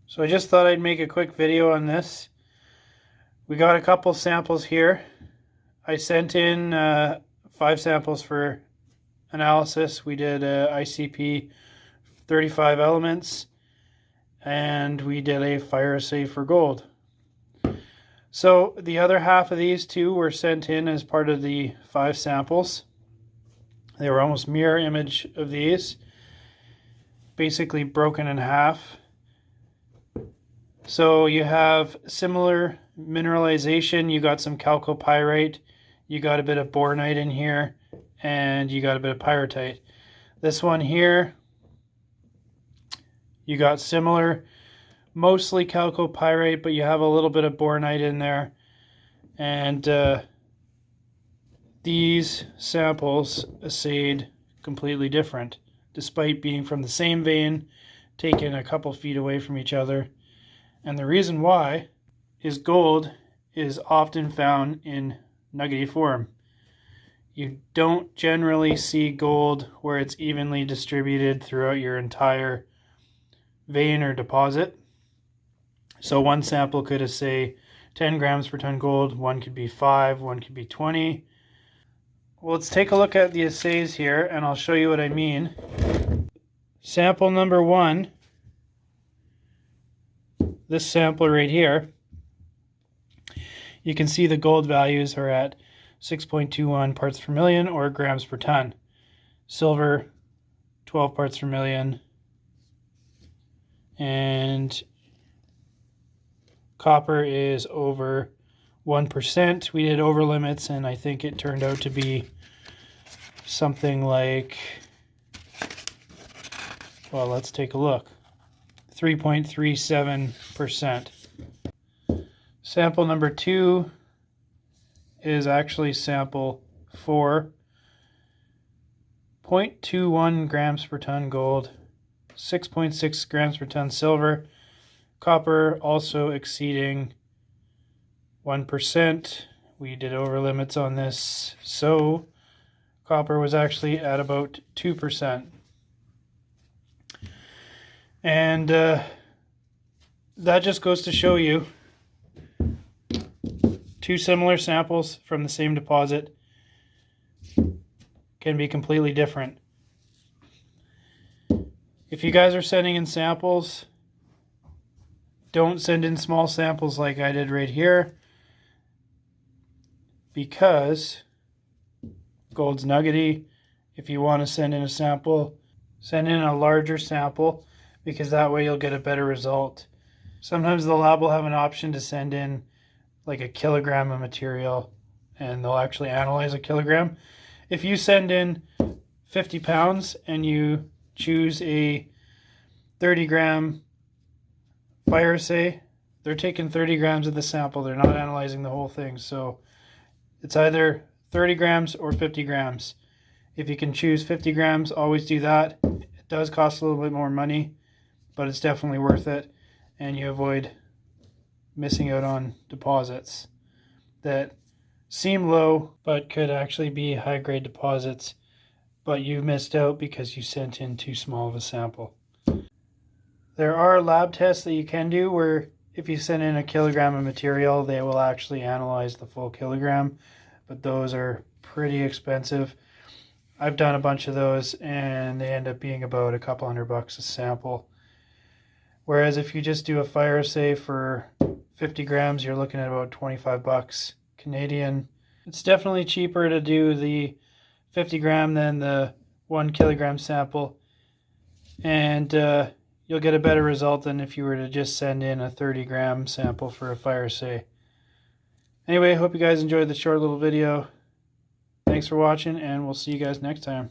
So I just thought I'd make a quick video on this. We got a couple samples here. I sent in 5 samples for analysis. We did ICP 35 elements, and we did a fire assay for gold. So the other half of these 2 were sent in as part of the 5 samples. They were almost mirror image of these, basically broken in half. So you have similar mineralization. You got some chalcopyrite, you got a bit of bornite in here, and you got a bit of pyrrhotite. This one here, you got similar, mostly chalcopyrite, but you have a little bit of bornite in there. And these samples assayed completely different, despite being from the same vein, taken a couple feet away from each other. And the reason why is gold is often found in nuggety form. You don't generally see gold where it's evenly distributed throughout your entire vein or deposit. So one sample could assay 10 grams per ton gold, one could be 5, one could be 20. Well, let's take a look at the assays here and I'll show you what I mean. Sample number 1, this sample right here, you can see the gold values are at 6.21 parts per million or grams per ton. Silver, 12 parts per million. And copper is over 1%. We did over limits and I think it turned out to be something like, well, let's take a look. 3.37%. Sample number 2 is actually sample 4. 0.21 grams per ton gold, 6.6 grams per ton silver, copper also exceeding 1%. We did over limits on this, so copper was actually at about 2%. And that just goes to show you 2 similar samples from the same deposit can be completely different. If you guys are sending in samples, don't send in small samples like I did right here, because gold's nuggety. If you want to send in a sample, send in a larger sample, because that way you'll get a better result. Sometimes the lab will have an option to send in like a kilogram of material and they'll actually analyze a kilogram. If you send in 50 pounds and you choose a 30-gram fire assay, they're taking 30 grams of the sample. They're not analyzing the whole thing. So it's either 30 grams or 50 grams. If you can choose 50 grams, always do that. It does cost a little bit more money, but it's definitely worth it, and you avoid missing out on deposits that seem low but could actually be high-grade deposits, but you missed out because you sent in too small of a sample. There are lab tests that you can do where if you send in a kilogram of material, they will actually analyze the full kilogram, but those are pretty expensive. I've done a bunch of those and they end up being about a couple $100 a sample. Whereas if you just do a fire assay for 50 grams, you're looking at about 25 bucks Canadian. It's definitely cheaper to do the 50 gram than the 1 kilogram sample, and you'll get a better result than if you were to just send in a 30 gram sample for a fire assay. Anyway, I hope you guys enjoyed the short little video. Thanks for watching, and we'll see you guys next time.